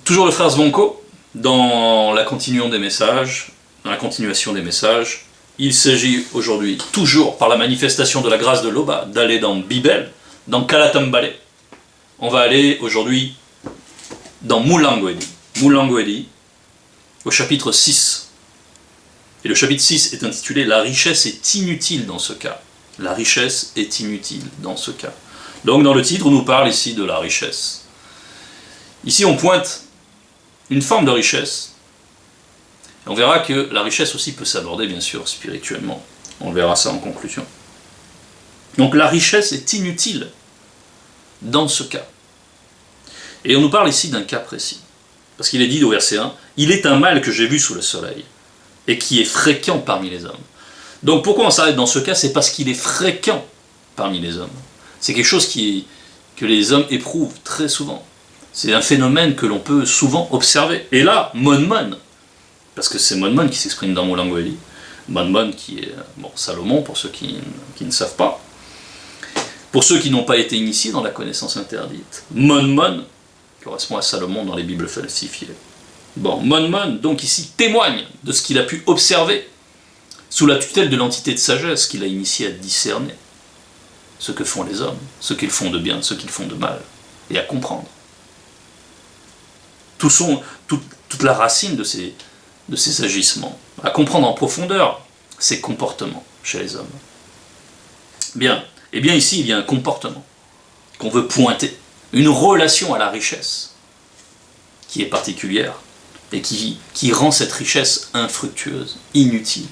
Toujours le frère Zvonko, dans la continuation des messages, il s'agit aujourd'hui, toujours par la manifestation de la grâce de l'Oba, d'aller dans Bibel, dans Kalatambale. On va aller aujourd'hui dans Mulangoedi, au chapitre 6. Et le chapitre 6 est intitulé « La richesse est inutile dans ce cas ». La richesse est inutile dans ce cas. Donc dans le titre, on nous parle ici de la richesse. Ici, on pointe une forme de richesse. Et on verra que la richesse aussi peut s'aborder, bien sûr, spirituellement. On verra ça en conclusion. Donc la richesse est inutile dans ce cas. Et on nous parle ici d'un cas précis. Parce qu'il est dit au verset 1, « Il est un mal que j'ai vu sous le soleil, et qui est fréquent parmi les hommes. » Donc pourquoi on s'arrête dans ce cas? C'est parce qu'il est fréquent parmi les hommes. C'est quelque chose que les hommes éprouvent très souvent. C'est un phénomène que l'on peut souvent observer. Et là, Monmon, parce que c'est Monmon qui s'exprime dans Mulangoedi, Monmon qui est Salomon, pour ceux qui ne savent pas, pour ceux qui n'ont pas été initiés dans la connaissance interdite, Monmon correspond à Salomon dans les Bibles falsifiées. Monmon, donc ici, témoigne de ce qu'il a pu observer sous la tutelle de l'entité de sagesse qu'il a initié à discerner ce que font les hommes, ce qu'ils font de bien, ce qu'ils font de mal, et à comprendre. Toute la racine de ces agissements, à comprendre en profondeur ces comportements chez les hommes. Bien, et bien ici il y a un comportement qu'on veut pointer, une relation à la richesse qui est particulière et qui rend cette richesse infructueuse, inutile.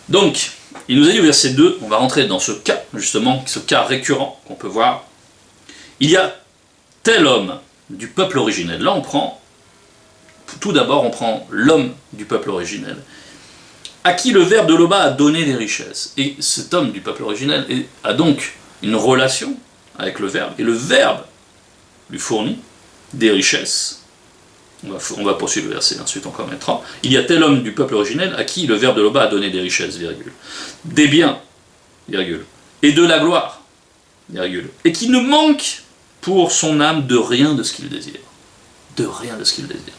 Donc, il nous a dit au verset 2, on va rentrer dans ce cas, justement, ce cas récurrent qu'on peut voir. Il y a tel homme du peuple originel. Là, tout d'abord, on prend l'homme du peuple originel, à qui le verbe de l'Oba a donné des richesses. Et cet homme du peuple originel a donc une relation avec le verbe, et le verbe lui fournit des richesses. On va poursuivre le verset, ensuite on commettra. Il y a tel homme du peuple originel à qui le verbe de l'Oba a donné des richesses, virgule, des biens, virgule, et de la gloire, virgule, et qui ne manque pour son âme de rien de ce qu'il désire. De rien de ce qu'il désire.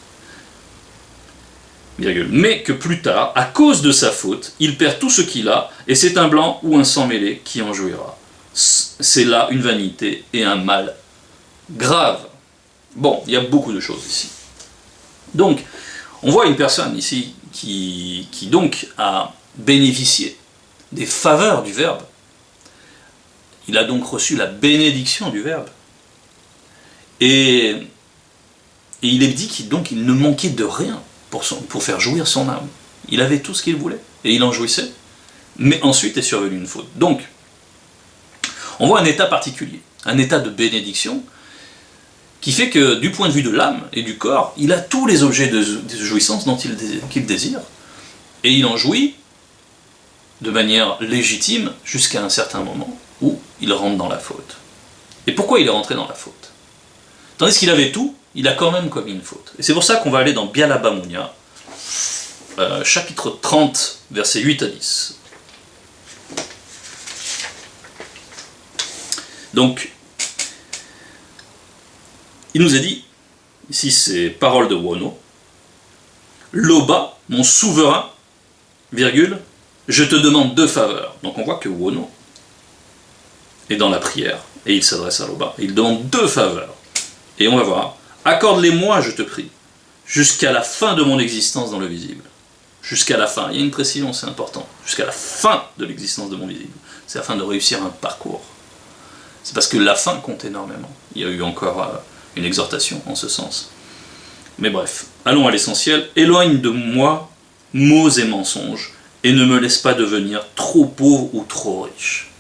Virgule. Mais que plus tard, à cause de sa faute, il perd tout ce qu'il a, et c'est un blanc ou un sang mêlé qui en jouira. C'est là une vanité et un mal grave. Bon, il y a beaucoup de choses ici. Donc, on voit une personne ici qui donc a bénéficié des faveurs du Verbe. Il a donc reçu la bénédiction du Verbe. Et il est dit qu'il ne manquait de rien pour faire jouir son âme. Il avait tout ce qu'il voulait, et il en jouissait. Mais ensuite est survenue une faute. Donc, on voit un état particulier, un état de bénédiction, qui fait que du point de vue de l'âme et du corps, il a tous les objets de jouissance qu'il désire, et il en jouit de manière légitime jusqu'à un certain moment où il rentre dans la faute. Et pourquoi il est rentré dans la faute? Tandis qu'il avait tout, il a quand même commis une faute. Et c'est pour ça qu'on va aller dans Bialabamunia, chapitre 30, versets 8 à 10. Donc, il nous a dit, ici c'est parole de Wono, L'Oba, mon souverain, virgule, je te demande 2 faveurs. Donc on voit que Wono est dans la prière, et il s'adresse à L'Oba. Il demande 2 faveurs. Et on va voir, accorde-les-moi, je te prie, jusqu'à la fin de mon existence dans le visible. Jusqu'à la fin, il y a une précision, c'est important. Jusqu'à la fin de l'existence de mon visible. C'est afin de réussir un parcours. C'est parce que la fin compte énormément. Il y a eu encore une exhortation en ce sens. Mais bref, allons à l'essentiel. Éloigne de moi mots et mensonges, et ne me laisse pas devenir trop pauvre ou trop riche.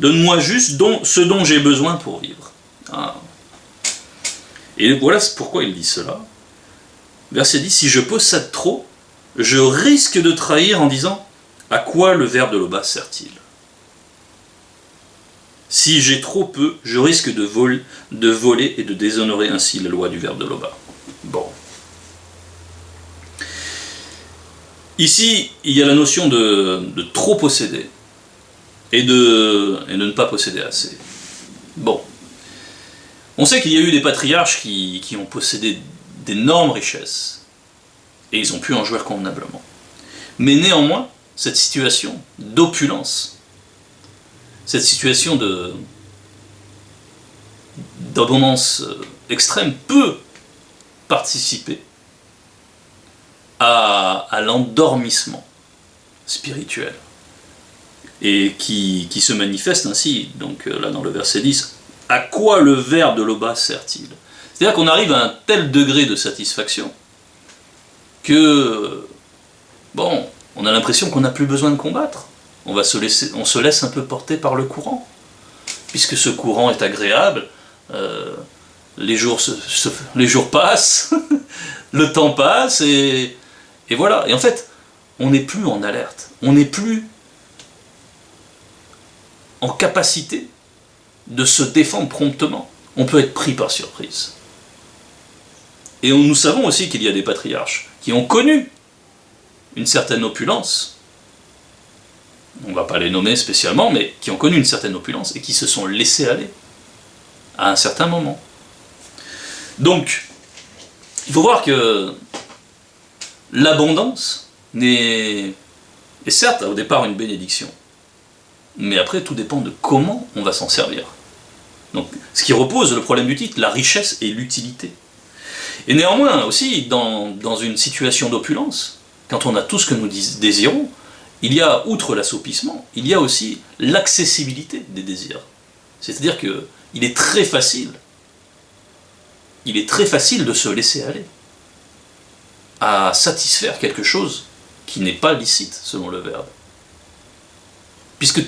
Donne-moi juste ce dont j'ai besoin pour vivre. Ah. Et voilà pourquoi il dit cela. Verset 10, si je possède trop, je risque de trahir en disant, à quoi le verbe de l'Oba sert-il? Si j'ai trop peu, je risque de voler et de déshonorer ainsi la loi du verbe de l'Oba. Bon. Ici, il y a la notion de trop posséder et de ne pas posséder assez. Bon. On sait qu'il y a eu des patriarches qui ont possédé d'énormes richesses, et ils ont pu en jouir convenablement. Mais néanmoins, cette situation d'opulence, cette situation d'abondance extrême peut participer à l'endormissement spirituel, et qui se manifeste ainsi, donc là dans le verset 10, « À quoi le ver de Loba sert-il » C'est-à-dire qu'on arrive à un tel degré de satisfaction que, bon, on a l'impression qu'on n'a plus besoin de combattre. On se laisse un peu porter par le courant. Puisque ce courant est agréable, les jours passent, le temps passe, et voilà. Et en fait, on n'est plus en alerte. On n'est plus en capacité de se défendre promptement. On peut être pris par surprise. Et nous savons aussi qu'il y a des patriarches qui ont connu une certaine opulence, on ne va pas les nommer spécialement, mais qui ont connu une certaine opulence et qui se sont laissés aller à un certain moment. Donc, il faut voir que l'abondance est certes au départ une bénédiction, mais après tout dépend de comment on va s'en servir. Donc, ce qui repose le problème du titre, la richesse et l'utilité. Et néanmoins aussi, dans une situation d'opulence, quand on a tout ce que nous désirons, il y a, outre l'assoupissement, il y a aussi l'accessibilité des désirs. C'est-à-dire qu'il est très facile de se laisser aller à satisfaire quelque chose qui n'est pas licite, selon le verbe. Puisque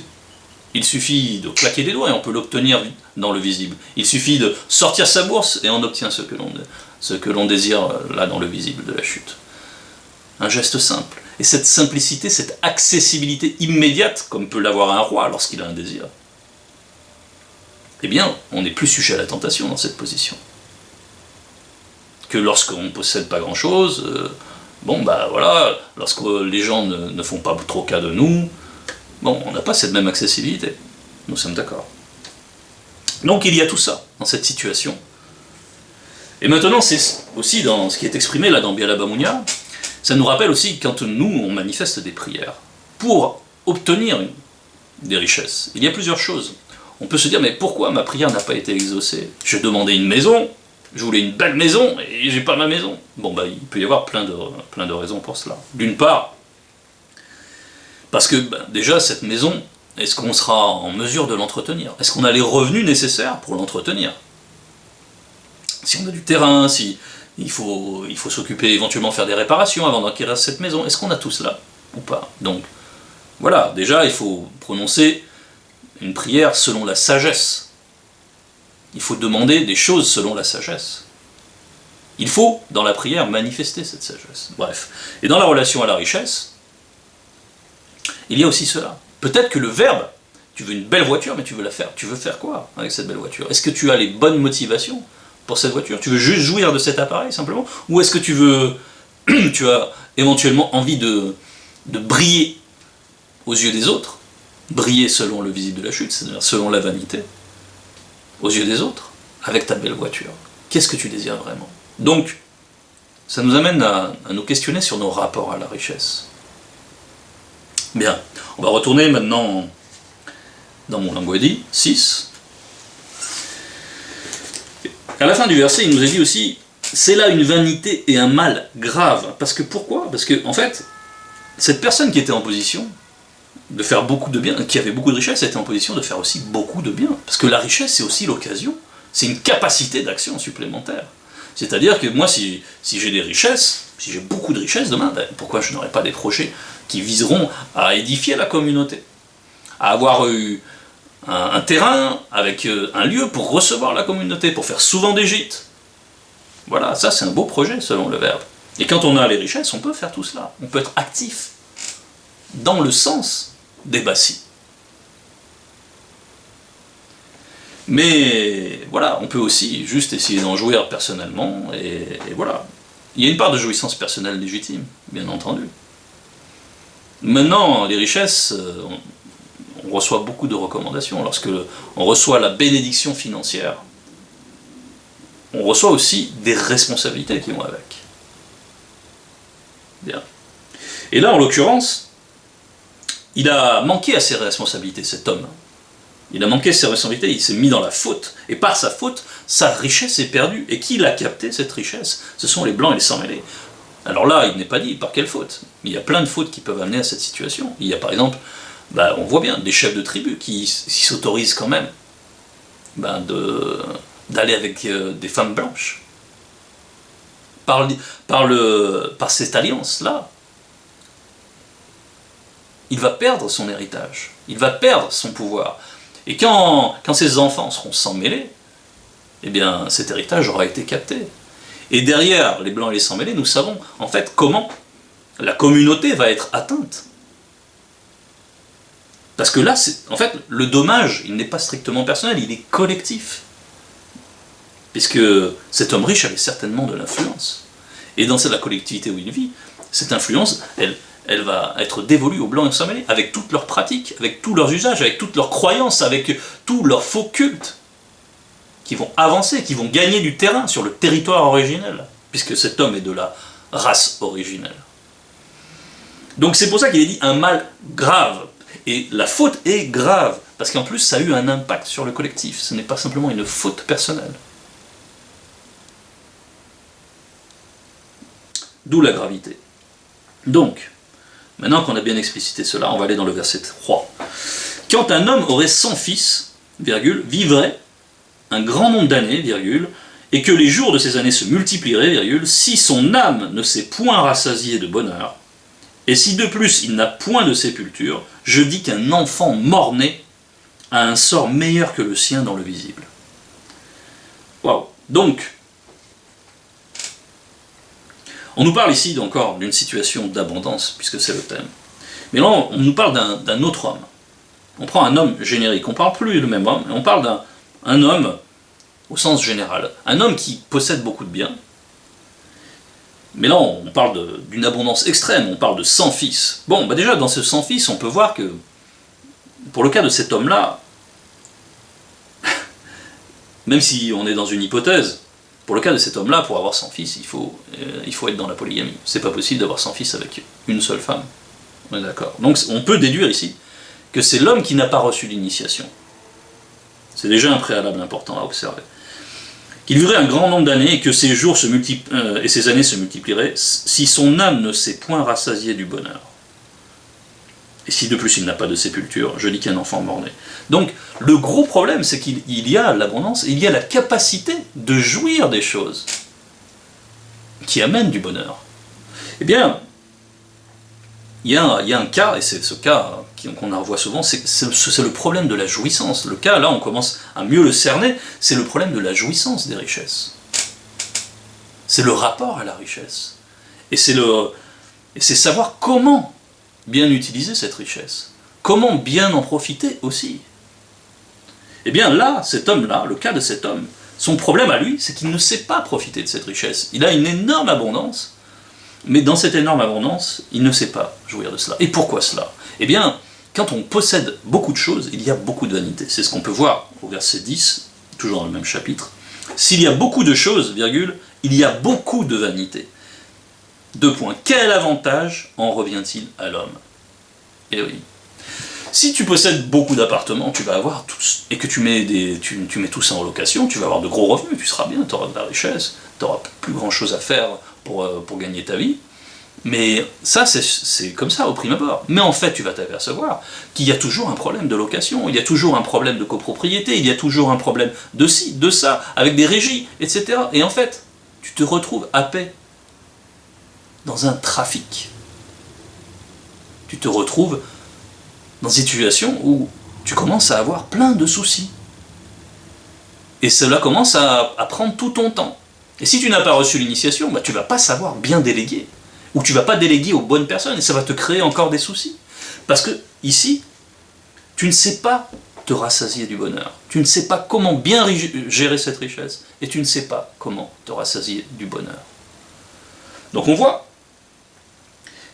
il suffit de claquer des doigts et on peut l'obtenir dans le visible. Il suffit de sortir sa bourse et on obtient ce que l'on désire là dans le visible de la chute. Un geste simple. Et cette simplicité, cette accessibilité immédiate, comme peut l'avoir un roi lorsqu'il a un désir, eh bien, on n'est plus sujet à la tentation dans cette position. Que lorsqu'on ne possède pas grand-chose, bon bah voilà, lorsque les gens ne font pas trop cas de nous, bon, on n'a pas cette même accessibilité. Nous sommes d'accord. Donc il y a tout ça dans cette situation. Et maintenant, c'est aussi dans ce qui est exprimé là dans Bialaba Munya, ça nous rappelle aussi quand nous, on manifeste des prières pour obtenir des richesses. Il y a plusieurs choses. On peut se dire, mais pourquoi ma prière n'a pas été exaucée? J'ai demandé une maison, je voulais une belle maison, et j'ai pas ma maison. Bon, bah, il peut y avoir plein de raisons pour cela. D'une part, parce que déjà, cette maison, est-ce qu'on sera en mesure de l'entretenir? Est-ce qu'on a les revenus nécessaires pour l'entretenir? Si on a du terrain, si il faut s'occuper, éventuellement faire des réparations avant d'acquérir cette maison, est-ce qu'on a tout cela ou pas? Donc, voilà, déjà, il faut prononcer une prière selon la sagesse. Il faut demander des choses selon la sagesse. Il faut, dans la prière, manifester cette sagesse. Bref. Et dans la relation à la richesse, il y a aussi cela. Peut-être que le verbe, tu veux une belle voiture, mais tu veux faire quoi avec cette belle voiture? Est-ce que tu as les bonnes motivations pour cette voiture? Tu veux juste jouir de cet appareil, simplement? Ou est-ce que tu as éventuellement envie de briller aux yeux des autres? Briller selon le visible de la chute, c'est-à-dire selon la vanité, aux yeux des autres, avec ta belle voiture. Qu'est-ce que tu désires vraiment? Donc, ça nous amène à nous questionner sur nos rapports à la richesse. Bien, on va retourner maintenant dans mon Languedi 6. À la fin du verset, il nous est dit aussi, c'est là une vanité et un mal grave. Parce que pourquoi? Parce que, en fait, cette personne qui était en position de faire beaucoup de bien, qui avait beaucoup de richesse, était en position de faire aussi beaucoup de bien. Parce que la richesse, c'est aussi l'occasion, c'est une capacité d'action supplémentaire. C'est-à-dire que moi, si j'ai des richesses, si j'ai beaucoup de richesses demain, pourquoi je n'aurai pas des projets qui viseront à édifier la communauté, à avoir eu un terrain avec un lieu pour recevoir la communauté, pour faire souvent des gîtes. Voilà, ça c'est un beau projet selon le verbe. Et quand on a les richesses, on peut faire tout cela. On peut être actif dans le sens des bâcis. Mais voilà, on peut aussi juste essayer d'en jouir personnellement, et voilà. Il y a une part de jouissance personnelle légitime, bien entendu. Maintenant, les richesses, on on reçoit beaucoup de recommandations. Lorsque on reçoit la bénédiction financière, on reçoit aussi des responsabilités qui vont avec. Bien. Et là, en l'occurrence, il a manqué à ses responsabilités, cet homme. Il a manqué à ses responsabilités, il s'est mis dans la faute. Et par sa faute, sa richesse est perdue. Et qui l'a capté, cette richesse? Ce sont les Blancs et les sans-mêlés. Alors là, il n'est pas dit par quelle faute. Mais il y a plein de fautes qui peuvent amener à cette situation. Il y a par exemple, on voit bien, des chefs de tribu qui s'autorisent quand même d'aller avec des femmes blanches. Par cette alliance-là, il va perdre son héritage, il va perdre son pouvoir. Et quand ses enfants seront sans-mêlés, eh bien cet héritage aura été capté. Et derrière les Blancs et les sans-mêlés, nous savons en fait comment la communauté va être atteinte. Parce que là, en fait, le dommage, il n'est pas strictement personnel, il est collectif. Puisque cet homme riche avait certainement de l'influence. Et dans la collectivité où il vit, cette influence, elle va être dévolue aux Blancs et aux sans-mêlés, avec toutes leurs pratiques, avec tous leurs usages, avec toutes leurs croyances, avec tous leurs faux cultes, qui vont avancer, qui vont gagner du terrain sur le territoire originel, puisque cet homme est de la race originelle. Donc c'est pour ça qu'il est dit un mal grave. Et la faute est grave, parce qu'en plus ça a eu un impact sur le collectif, ce n'est pas simplement une faute personnelle. D'où la gravité. Donc, maintenant qu'on a bien explicité cela, on va aller dans le verset 3. Quand un homme aurait 100 fils, vivrait un grand nombre d'années, et que les jours de ces années se multiplieraient, si son âme ne s'est point rassasiée de bonheur, et si de plus il n'a point de sépulture, je dis qu'un enfant mort-né a un sort meilleur que le sien dans le visible. Waouh! Donc, on nous parle ici encore d'une situation d'abondance, puisque c'est le thème. Mais là, on nous parle d'un autre homme. On prend un homme générique, on ne parle plus du même homme, mais on parle d'un homme au sens général. Un homme qui possède beaucoup de biens. Mais là, on parle d'une abondance extrême, on parle de 100 fils. Bon, déjà, dans ce 100 fils, on peut voir que, pour le cas de cet homme-là, même si on est dans une hypothèse, pour le cas de cet homme-là, pour avoir 100 fils, il faut être dans la polygamie. C'est pas possible d'avoir 100 fils avec une seule femme. On est d'accord. Donc on peut déduire ici que c'est l'homme qui n'a pas reçu l'initiation. C'est déjà un préalable important à observer. Qu'il vivrait un grand nombre d'années et que ses jours et ses années se multiplieraient, si son âme ne s'est point rassasiée du bonheur. Et si de plus il n'a pas de sépulture, je dis qu'un enfant mort-né. Donc le gros problème, c'est qu'il y a l'abondance, il y a la capacité de jouir des choses qui amènent du bonheur. Eh bien, il y a un cas, et c'est ce cas qu'on en revoit souvent, c'est le problème de la jouissance. Le cas, là, on commence à mieux le cerner, c'est le problème de la jouissance des richesses. C'est le rapport à la richesse. Et c'est savoir comment bien utiliser cette richesse. Comment bien en profiter aussi. Eh bien là, cet homme-là, le cas de cet homme, son problème à lui, c'est qu'il ne sait pas profiter de cette richesse. Il a une énorme abondance, mais dans cette énorme abondance, il ne sait pas jouir de cela. Et pourquoi cela? Eh bien, quand on possède beaucoup de choses, il y a beaucoup de vanité. C'est ce qu'on peut voir au verset 10, toujours dans le même chapitre. S'il y a beaucoup de choses, il y a beaucoup de vanité. 2 points. Quel avantage en revient-il à l'homme? Eh oui. Si tu possèdes beaucoup d'appartements, tu vas avoir tous, et que tu mets tout ça en location, tu vas avoir de gros revenus, tu seras bien, tu auras de la richesse, tu n'auras plus grand chose à faire pour gagner ta vie. Mais ça, c'est comme ça au prime abord. Mais en fait, tu vas t'apercevoir qu'il y a toujours un problème de location, il y a toujours un problème de copropriété, il y a toujours un problème de ci, de ça, avec des régies, etc. Et en fait, tu te retrouves à paix dans un trafic. Tu te retrouves dans une situation où tu commences à avoir plein de soucis. Et cela commence à prendre tout ton temps. Et si tu n'as pas reçu l'initiation, tu ne vas pas savoir bien déléguer. Ou tu ne vas pas déléguer aux bonnes personnes, et ça va te créer encore des soucis. Parce que, ici, tu ne sais pas te rassasier du bonheur. Tu ne sais pas comment bien gérer cette richesse, et tu ne sais pas comment te rassasier du bonheur. Donc on voit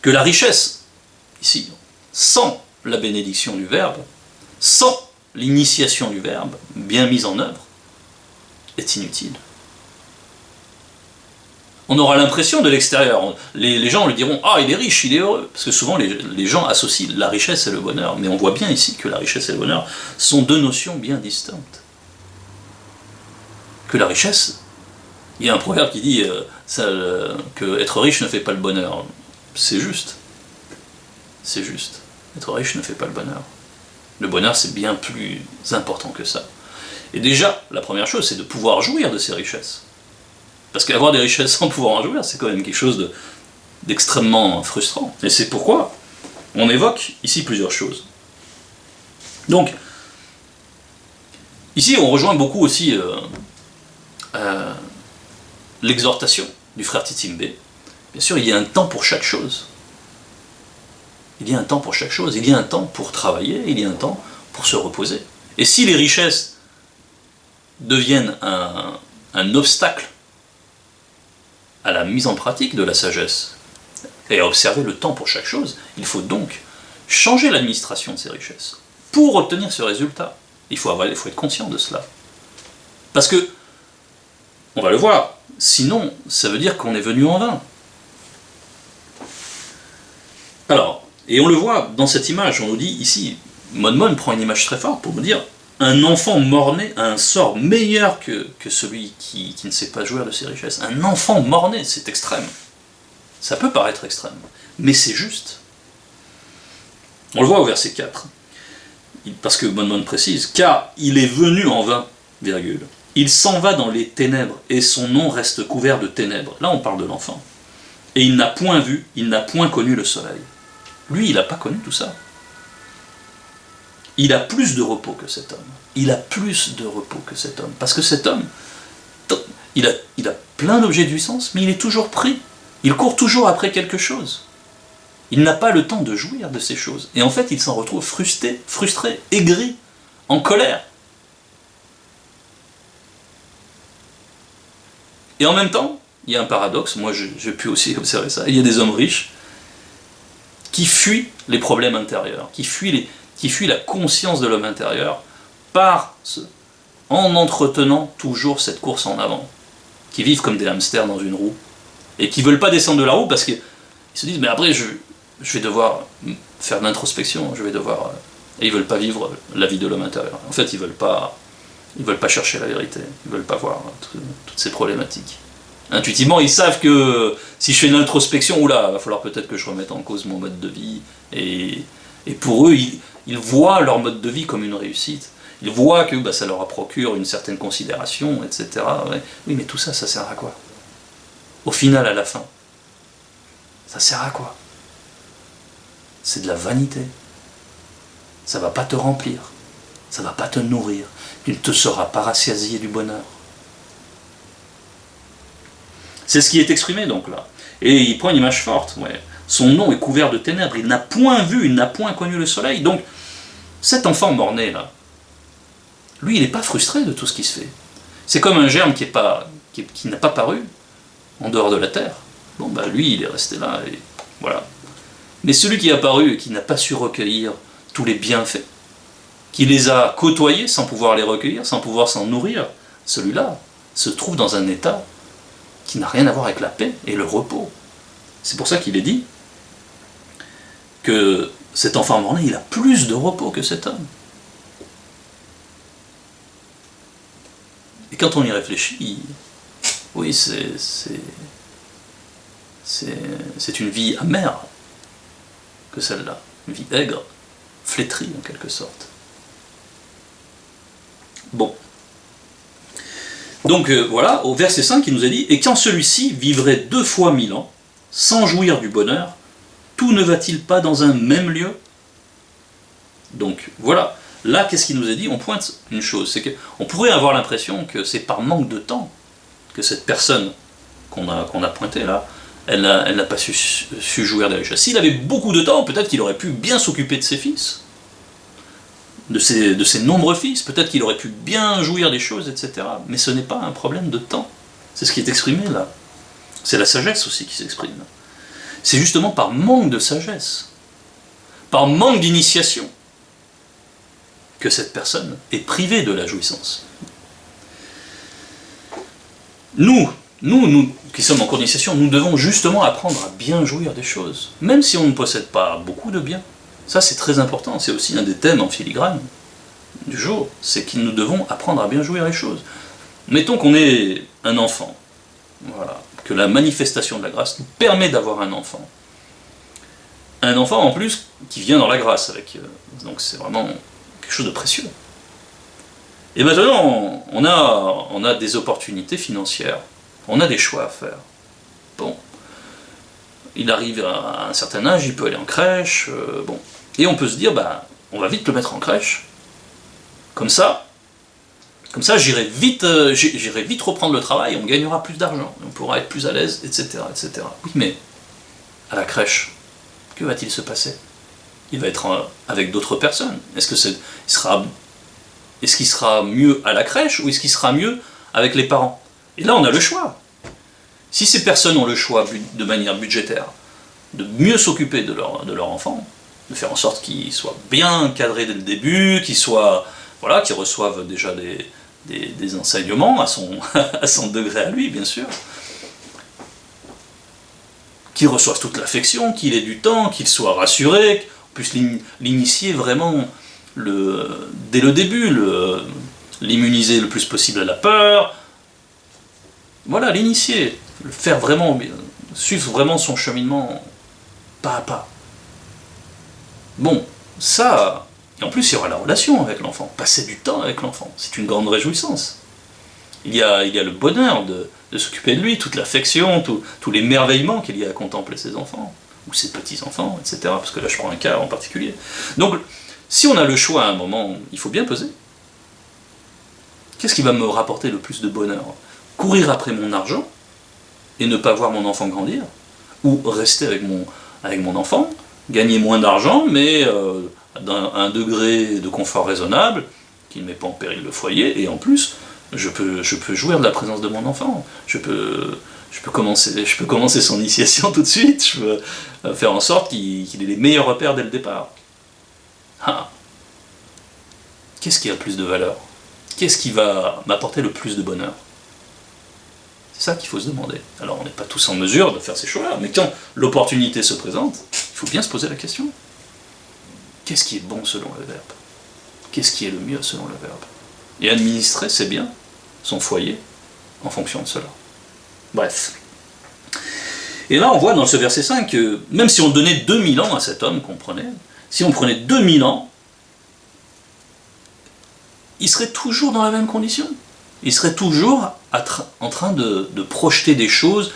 que la richesse, ici, sans la bénédiction du Verbe, sans l'initiation du verbe, bien mise en œuvre, est inutile. On aura l'impression de l'extérieur, les gens lui diront « Ah, il est riche, il est heureux », parce que souvent les gens associent la richesse et le bonheur, mais on voit bien ici que la richesse et le bonheur sont deux notions bien distinctes. Que la richesse, il y a un proverbe qui dit que être riche ne fait pas le bonheur. C'est juste. C'est juste. Être riche ne fait pas le bonheur. Le bonheur, c'est bien plus important que ça. Et déjà, la première chose, c'est de pouvoir jouir de ces richesses. Parce qu'avoir des richesses sans pouvoir en jouir, c'est quand même quelque chose d'extrêmement frustrant. Et c'est pourquoi on évoque ici plusieurs choses. Donc, ici, on rejoint beaucoup aussi l'exhortation du frère Titimbe. Bien sûr, il y a un temps pour chaque chose. Il y a un temps pour chaque chose. Il y a un temps pour travailler, il y a un temps pour se reposer. Et si les richesses deviennent un obstacle à la mise en pratique de la sagesse et à observer le temps pour chaque chose, il faut donc changer l'administration de ces richesses pour obtenir ce résultat. Il faut être conscient de cela. Parce que, on va le voir, sinon ça veut dire qu'on est venu en vain. Alors, et on le voit dans cette image, on nous dit ici, Mon prend une image très forte pour nous dire un enfant mort-né a un sort meilleur que celui qui ne sait pas jouir de ses richesses. Un enfant mort-né, c'est extrême. Ça peut paraître extrême, mais c'est juste. On le voit au verset 4. Parce que Mon précise, car il est venu en vain, virgule. Il s'en va dans les ténèbres, et son nom reste couvert de ténèbres. Là, on parle de l'enfant. Et il n'a point vu, il n'a point connu le soleil. Lui, il n'a pas connu tout ça. Il a plus de repos que cet homme. Il a plus de repos que cet homme. Parce que cet homme, il a plein d'objets de jouissance, mais il est toujours pris. Il court toujours après quelque chose. Il n'a pas le temps de jouir de ces choses. Et en fait, il s'en retrouve frustré, aigri, en colère. Et en même temps, il y a un paradoxe, moi j'ai pu aussi observer ça, il y a des hommes riches qui fuient les problèmes intérieurs, qui fuient la conscience de l'homme intérieur en entretenant toujours cette course en avant, qui vivent comme des hamsters dans une roue, et qui ne veulent pas descendre de la roue parce qu'ils se disent mais après je vais devoir faire de l'introspection, et ils ne veulent pas vivre la vie de l'homme intérieur. En fait, ils veulent pas chercher la vérité, ils ne veulent pas voir toutes ces problématiques. Intuitivement, ils savent que si je fais une introspection, il va falloir peut-être que je remette en cause mon mode de vie, et pour eux, ils voient leur mode de vie comme une réussite. Ils voient que ça leur procure une certaine considération, etc. Ouais. Oui, mais tout ça, ça sert à quoi? Au final, à la fin, ça sert à quoi? C'est de la vanité. Ça ne va pas te remplir. Ça ne va pas te nourrir. Tu ne te seras pas rassasié du bonheur. C'est ce qui est exprimé donc là. Et il prend une image forte. Ouais. Son nom est couvert de ténèbres. Il n'a point vu, il n'a point connu le soleil. Donc, cet enfant mort-né là, lui, il n'est pas frustré de tout ce qui se fait. C'est comme un germe qui n'a pas paru en dehors de la terre. Bon, lui, il est resté là, et voilà. Mais celui qui est apparu et qui n'a pas su recueillir tous les bienfaits, qui les a côtoyés sans pouvoir les recueillir, sans pouvoir s'en nourrir, celui-là se trouve dans un état qui n'a rien à voir avec la paix et le repos. C'est pour ça qu'il est dit que cet enfant mort-né, il a plus de repos que cet homme. Et quand on y réfléchit, oui, c'est une vie amère que celle-là, une vie aigre, flétrie en quelque sorte. Bon. Donc voilà, au verset 5, il nous a dit « Et quand celui-ci vivrait 2 fois 1000 ans, sans jouir du bonheur, tout ne va-t-il pas dans un même lieu ?» Donc voilà, là qu'est-ce qu'il nous a dit? On pointe une chose, c'est qu'on pourrait avoir l'impression que c'est par manque de temps que cette personne qu'on a pointée là, elle n'a pas su jouir des richesses. S'il avait beaucoup de temps, peut-être qu'il aurait pu bien s'occuper de ses fils, de ses nombreux fils, peut-être qu'il aurait pu bien jouir des choses, etc. Mais ce n'est pas un problème de temps. C'est ce qui est exprimé là. C'est la sagesse aussi qui s'exprime. C'est justement par manque de sagesse, par manque d'initiation, que cette personne est privée de la jouissance. Nous qui sommes en cours d'initiation, nous devons justement apprendre à bien jouir des choses, même si on ne possède pas beaucoup de biens. Ça c'est très important, c'est aussi un des thèmes en filigrane du jour, c'est que nous devons apprendre à bien jouir les choses. Mettons qu'on est un enfant, voilà, que la manifestation de la grâce nous permet d'avoir un enfant. Un enfant en plus qui vient dans la grâce, donc c'est vraiment quelque chose de précieux. Et maintenant, on a des opportunités financières, on a des choix à faire. Bon, il arrive à un certain âge, il peut aller en crèche, bon. Et on peut se dire, bah, on va vite le mettre en crèche, comme ça j'irai vite reprendre le travail, on gagnera plus d'argent, on pourra être plus à l'aise, etc., etc. Oui, mais à la crèche, que va-t-il se passer? Il va être avec d'autres personnes. Est-ce qu'il sera mieux à la crèche ou est-ce qu'il sera mieux avec les parents? Et là, on a le choix. Si ces personnes ont le choix de manière budgétaire de mieux s'occuper de leur enfant, de faire en sorte qu'ils soient bien cadrés dès le début, qu'ils reçoivent déjà des enseignements à son degré à lui, bien sûr, qu'il reçoive toute l'affection, qu'il ait du temps, qu'il soit rassuré, qu'on puisse l'initier vraiment dès le début, l'immuniser le plus possible à la peur, voilà, l'initier, le faire vraiment, suivre vraiment son cheminement pas à pas. Bon, ça, et en plus il y aura la relation avec l'enfant, passer du temps avec l'enfant, c'est une grande réjouissance. Il y a le bonheur de s'occuper de lui, toute l'affection, tous les merveillements qu'il y a à contempler ses enfants, ou ses petits-enfants, etc. Parce que là je prends un cas en particulier. Donc, si on a le choix à un moment, il faut bien peser. Qu'est-ce qui va me rapporter le plus de bonheur? Courir après mon argent et ne pas voir mon enfant grandir? Ou rester avec mon enfant, gagner moins d'argent, mais d'un degré de confort raisonnable, qui ne met pas en péril le foyer, et en plus, je peux jouir de la présence de mon enfant. Je peux commencer son initiation tout de suite, je peux faire en sorte qu'il ait les meilleurs repères dès le départ. Ah. Qu'est-ce qui a le plus de valeur? Qu'est-ce qui va m'apporter le plus de bonheur? C'est ça qu'il faut se demander. Alors on n'est pas tous en mesure de faire ces choix-là, mais quand l'opportunité se présente, il faut bien se poser la question. Qu'est-ce qui est bon selon le Verbe? Qu'est-ce qui est le mieux selon le Verbe? Et administrer, c'est bien, son foyer, en fonction de cela. Bref. Et là on voit dans ce verset 5 que même si on donnait 2000 ans à cet homme qu'on prenait, si on prenait 2000 ans, il serait toujours dans la même condition. Il serait toujours en train de projeter des choses,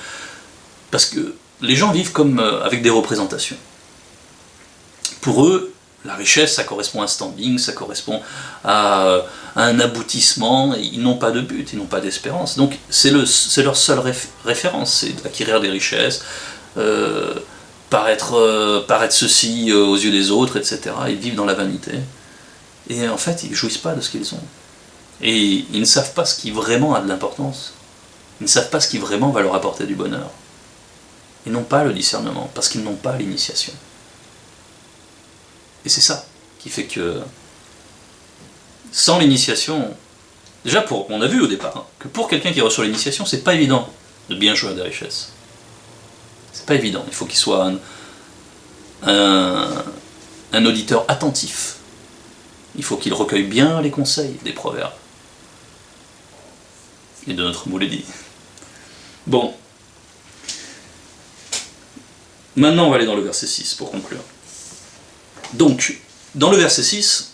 parce que les gens vivent comme avec des représentations. Pour eux, la richesse, ça correspond à un standing, ça correspond à un aboutissement, et ils n'ont pas de but, ils n'ont pas d'espérance. Donc c'est leur seule référence, c'est d'acquérir des richesses, paraître ceci aux yeux des autres, etc. Ils vivent dans la vanité. Et en fait, ils ne jouissent pas de ce qu'ils ont. Et ils ne savent pas ce qui vraiment a de l'importance. Ils ne savent pas ce qui vraiment va leur apporter du bonheur. Ils n'ont pas le discernement, parce qu'ils n'ont pas l'initiation. Et c'est ça qui fait que, sans l'initiation, déjà on a vu au départ, que pour quelqu'un qui reçoit l'initiation, c'est pas évident de bien jouir des richesses. C'est pas évident, il faut qu'il soit un auditeur attentif. Il faut qu'il recueille bien les conseils des proverbes. Et de notre Moulédi. Bon. Maintenant, on va aller dans le verset 6 pour conclure. Donc, dans le verset 6,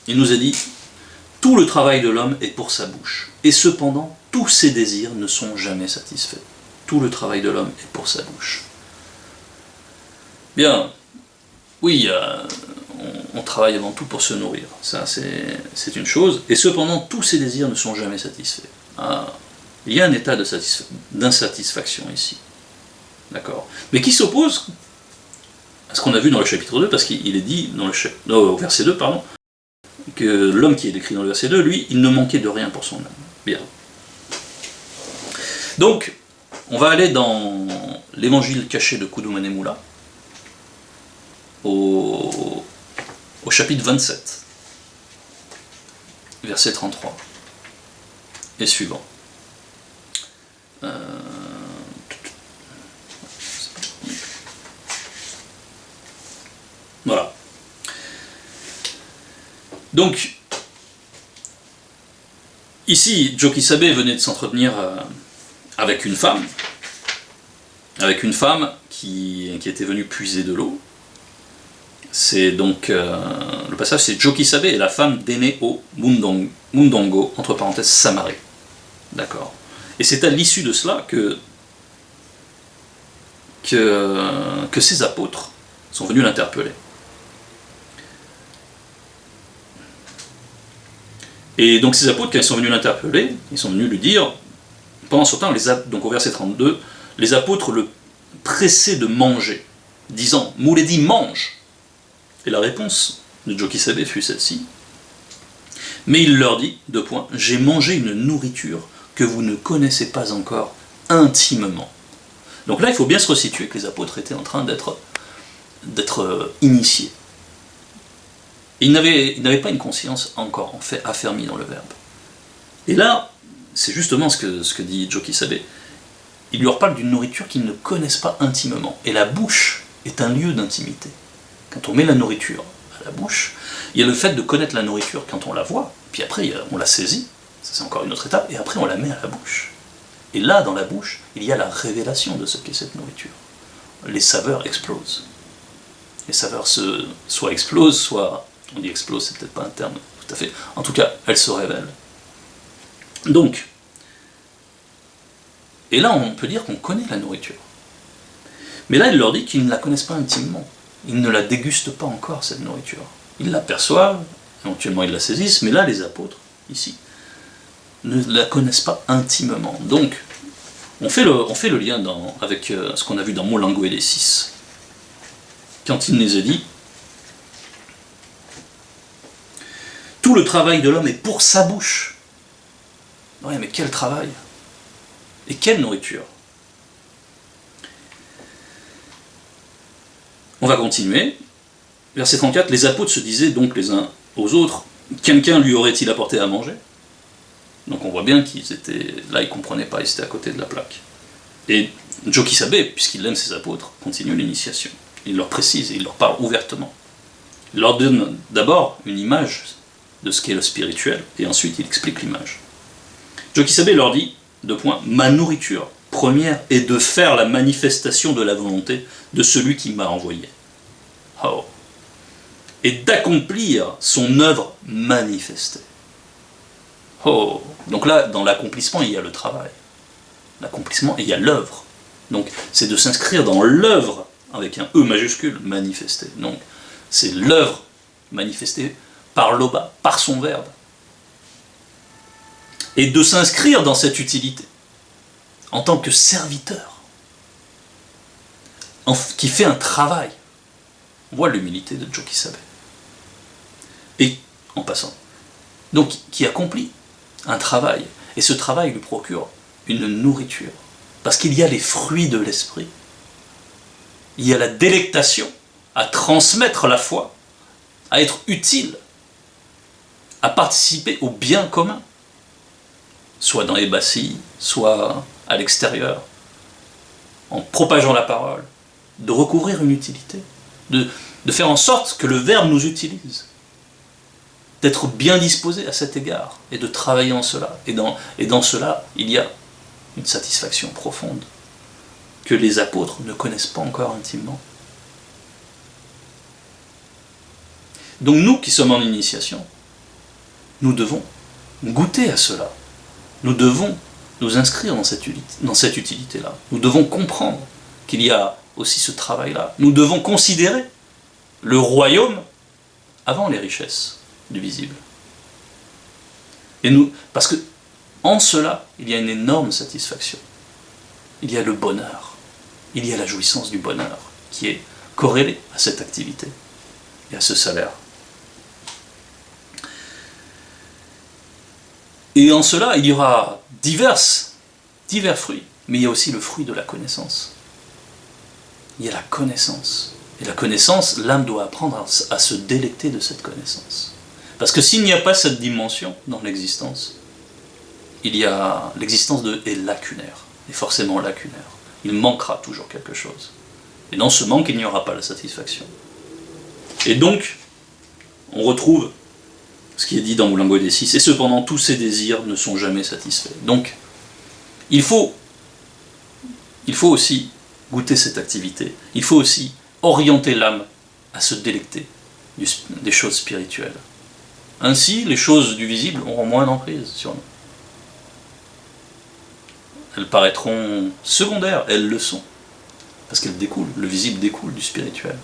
il nous est dit « Tout le travail de l'homme est pour sa bouche, et cependant, tous ses désirs ne sont jamais satisfaits. Tout le travail de l'homme est pour sa bouche. » Bien, oui, on travaille avant tout pour se nourrir, ça c'est une chose, et cependant, tous ses désirs ne sont jamais satisfaits. Ah, il y a un état d'insatisfaction ici. D'accord. Mais qui s'oppose à ce qu'on a vu dans le chapitre 2, parce qu'il est dit au verset 2, pardon, que l'homme qui est décrit dans le verset 2, lui, il ne manquait de rien pour son âme. Bien. Donc, on va aller dans l'évangile caché de Kudumane-Mula, au chapitre 27. verset 33 et suivant. Voilà. Donc, ici, Jokisabe venait de s'entretenir avec une femme qui était venue puiser de l'eau. C'est donc, le passage, c'est Jokisabe et la femme d'aîné au Mundongo, entre parenthèses, Samarie. D'accord. Et c'est à l'issue de cela que ces apôtres sont venus l'interpeller. Et donc ces apôtres, quand ils sont venus l'interpeller, ils sont venus lui dire, pendant ce temps, donc au verset 32, les apôtres le pressaient de manger, disant « Mouledi, mange !» Et la réponse de Jokisabe fut celle-ci. Mais il leur dit, j'ai mangé une nourriture que vous ne connaissez pas encore intimement. Donc là, il faut bien se resituer que les apôtres étaient en train d'être initiés. Ils n'avaient pas une conscience encore en fait affermie dans le verbe. Et là, c'est justement ce que dit Jokisabe. Il leur parle d'une nourriture qu'ils ne connaissent pas intimement. Et la bouche est un lieu d'intimité. Quand on met la nourriture à la bouche, il y a le fait de connaître la nourriture quand on la voit, puis après on la saisit, ça c'est encore une autre étape, et après on la met à la bouche. Et là, dans la bouche, il y a la révélation de ce qu'est cette nourriture. Les saveurs explosent. Les saveurs soit explosent, soit... On dit explose, c'est peut-être pas un terme tout à fait. En tout cas, elles se révèlent. Donc, et là on peut dire qu'on connaît la nourriture. Mais là, il leur dit qu'ils ne la connaissent pas intimement. Ils ne la dégustent pas encore, cette nourriture. Ils l'aperçoivent, éventuellement ils la saisissent, mais là, les apôtres, ici, ne la connaissent pas intimement. Donc, on fait le lien avec ce qu'on a vu dans Molanguele 6. Quand il nous a dit « Tout le travail de l'homme est pour sa bouche ». Ouais, mais quel travail? Et quelle nourriture? On va continuer. Verset 34, les apôtres se disaient donc les uns aux autres, quelqu'un lui aurait-il apporté à manger? Donc on voit bien qu'ils étaient là, ils ne comprenaient pas, ils étaient à côté de la plaque. Et Jokisabe, puisqu'il aime ses apôtres, continue l'initiation. Il leur précise, il leur parle ouvertement. Il leur donne d'abord une image de ce qu'est le spirituel, et ensuite il explique l'image. Jokisabe leur dit, ma nourriture première est de faire la manifestation de la volonté de celui qui m'a envoyé. Oh. Et d'accomplir son œuvre manifestée. Oh. Donc là, dans l'accomplissement, il y a le travail. L'accomplissement, il y a l'œuvre. Donc c'est de s'inscrire dans l'œuvre, avec un E majuscule, manifestée. Donc c'est l'œuvre manifestée par l'Oba, par son verbe. Et de s'inscrire dans cette utilité, en tant que serviteur, qui fait un travail. On voit l'humilité de Jokisabe. Et, en passant, donc qui accomplit un travail, et ce travail lui procure une nourriture, parce qu'il y a les fruits de l'esprit, il y a la délectation à transmettre la foi, à être utile, à participer au bien commun, soit dans les bâtilles, soit à l'extérieur, en propageant la parole, de recouvrir une utilité, de faire en sorte que le Verbe nous utilise, d'être bien disposé à cet égard, et de travailler en cela. Et dans cela, il y a une satisfaction profonde, que les apôtres ne connaissent pas encore intimement. Donc nous qui sommes en initiation, nous devons goûter à cela. Nous devons nous inscrire dans cette utilité-là. Nous devons comprendre qu'il y a aussi ce travail-là. Nous devons considérer le royaume avant les richesses du visible. Parce que en cela, il y a une énorme satisfaction. Il y a le bonheur. Il y a la jouissance du bonheur qui est corrélée à cette activité et à ce salaire. Et en cela, il y aura divers fruits, mais il y a aussi le fruit de la connaissance. Il y a la connaissance. Et la connaissance, l'âme doit apprendre à se délecter de cette connaissance. Parce que s'il n'y a pas cette dimension dans l'existence, l'existence est lacunaire, est forcément lacunaire. Il manquera toujours quelque chose. Et dans ce manque, il n'y aura pas la satisfaction. Et donc, on retrouve ce qui est dit dans Moulin-Godet 6, et cependant tous ces désirs ne sont jamais satisfaits. Donc, il faut aussi goûter cette activité, il faut aussi orienter l'âme à se délecter des choses spirituelles. Ainsi, les choses du visible auront moins d'emprise sur nous. Elles paraîtront secondaires, elles le sont, parce qu'elles découlent, le visible découle du spirituel.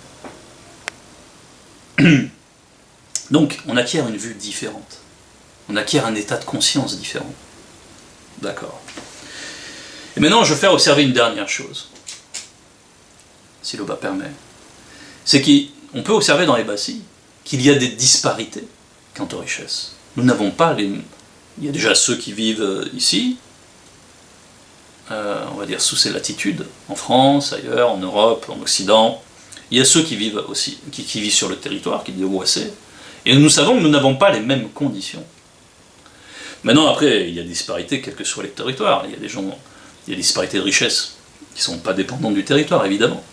Donc, on acquiert une vue différente, on acquiert un état de conscience différent. D'accord. Et maintenant, je vais faire observer une dernière chose, si l'Oba permet. C'est qu'on peut observer dans les Bassis qu'il y a des disparités quant aux richesses. Nous n'avons pas les... Il y a déjà ceux qui vivent ici, on va dire sous ces latitudes, en France, ailleurs, en Europe, en Occident. Il y a ceux qui vivent aussi, qui vivent sur le territoire, qui vivent au Ouassé. Et nous savons que nous n'avons pas les mêmes conditions. Maintenant, après, il y a des disparités, quels que soient les territoires. Il y a des disparités de richesse qui ne sont pas dépendantes du territoire, évidemment.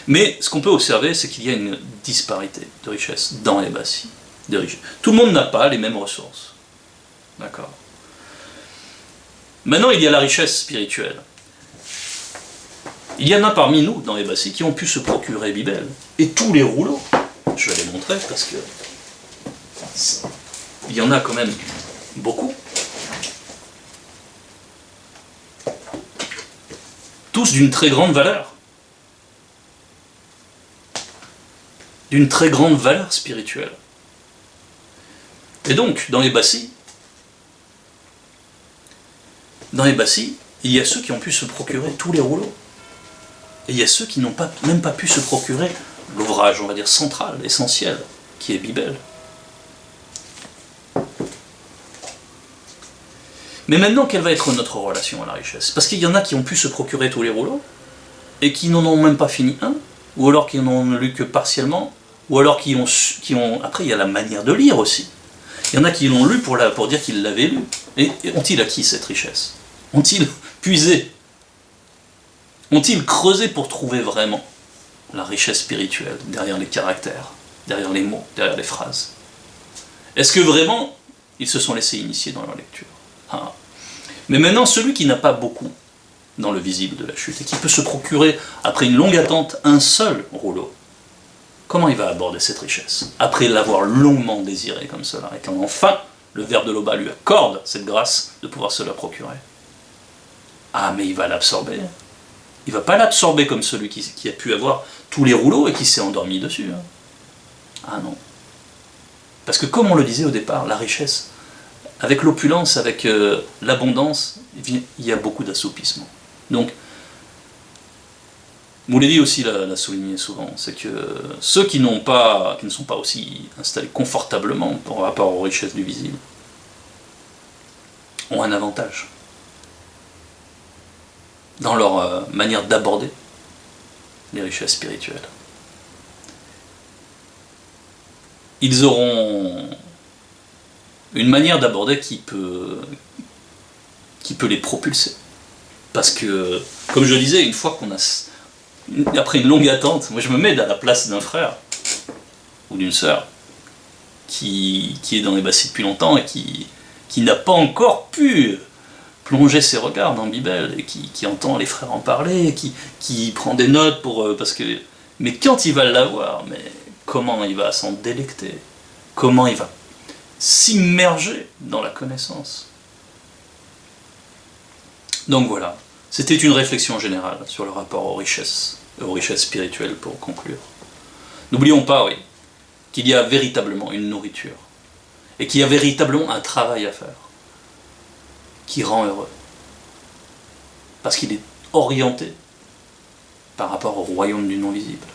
Mais ce qu'on peut observer, c'est qu'il y a une disparité de richesse dans les Bassis. Tout le monde n'a pas les mêmes ressources. D'accord. Maintenant, il y a la richesse spirituelle. Il y en a parmi nous, dans les Bassis, qui ont pu se procurer Bibel. Et tous les rouleaux, je vais les montrer parce que il y en a quand même beaucoup. Tous d'une très grande valeur. D'une très grande valeur spirituelle. Et donc, dans les Bassis, il y a ceux qui ont pu se procurer tous les rouleaux. Et il y a ceux qui n'ont même pas pu se procurer l'ouvrage, on va dire, central, essentiel, qui est Bibel. Mais maintenant, quelle va être notre relation à la richesse? Parce qu'il y en a qui ont pu se procurer tous les rouleaux, et qui n'en ont même pas fini un, ou alors qui n'en ont lu que partiellement, ou alors qui ont... Après, il y a la manière de lire aussi. Il y en a qui l'ont lu pour dire qu'ils l'avaient lu. Et ont-ils acquis cette richesse? Ont-ils puisé? Ont-ils creusé pour trouver vraiment la richesse spirituelle derrière les caractères, derrière les mots, derrière les phrases? Est-ce que vraiment ils se sont laissés initier dans leur lecture? Mais maintenant, celui qui n'a pas beaucoup dans le visible de la chute et qui peut se procurer, après une longue attente, un seul rouleau, comment il va aborder cette richesse? Après l'avoir longuement désirée comme cela, et quand enfin le Verbe de l'Oba lui accorde cette grâce de pouvoir se la procurer. Ah, mais il va l'absorber. Il ne va pas l'absorber comme celui qui a pu avoir tous les rouleaux et qui s'est endormi dessus. Ah non. Parce que comme on le disait au départ, la richesse, avec l'opulence, avec l'abondance, il y a beaucoup d'assoupissement. Donc, Mouledi aussi l'a souligné souvent, c'est que ceux qui ne sont pas aussi installés confortablement par rapport aux richesses du visible ont un avantage dans leur manière d'aborder les richesses spirituelles. Ils auront une manière d'aborder qui peut les propulser. Parce que, comme je le disais, une fois qu'on a... Après une longue attente, moi je me mets à la place d'un frère ou d'une sœur qui est dans les Bassis depuis longtemps et qui n'a pas encore pu plonger ses regards dans Bibel et qui entend les frères en parler, qui prend des notes parce que... Mais quand il va l'avoir, mais comment il va s'en délecter? Comment il va s'immerger dans la connaissance? Donc voilà, c'était une réflexion générale sur le rapport aux richesses spirituelles pour conclure. N'oublions pas, oui, qu'il y a véritablement une nourriture et qu'il y a véritablement un travail à faire qui rend heureux. Parce qu'il est orienté par rapport au royaume du non-visible.